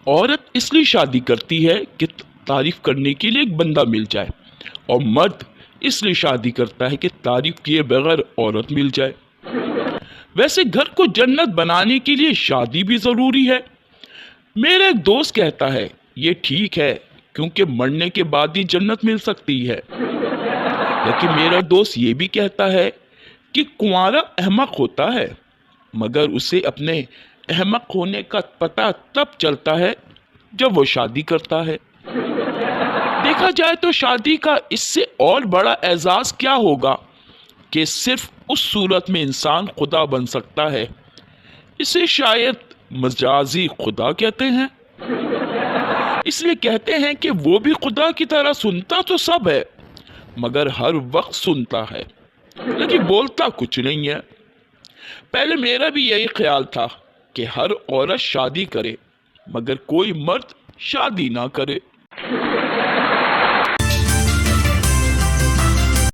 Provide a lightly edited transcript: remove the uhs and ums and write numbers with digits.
औरत इसलिए शादी करती है कि तारीफ करने के लिए एक बंदा मिल जाए, और मर्द इसलिए शादी करता है कि तारीफ किए बगैर औरत मिल जाए। वैसे घर को जन्नत बनाने के लिए शादी भी जरूरी है। मेरा एक दोस्त कहता है ये ठीक है, क्योंकि मरने के बाद ही जन्नत मिल सकती है। लेकिन मेरा दोस्त ये भी कहता है कि कुंवारा अहमक होता है, मगर उसे अपने अहमक होने का पता तब चलता है जब वो शादी करता है। देखा जाए तो शादी का इससे और बड़ा एजाज क्या होगा कि सिर्फ उस सूरत में इंसान खुदा बन सकता है। इसे शायद मजाजी खुदा कहते हैं। इसलिए कहते हैं कि वो भी खुदा की तरह सुनता तो सब है, मगर हर वक्त सुनता है लेकिन बोलता कुछ नहीं है। पहले मेरा भी यही ख्याल था कि हर औरत शादी करे, मगर कोई मर्द शादी ना करे।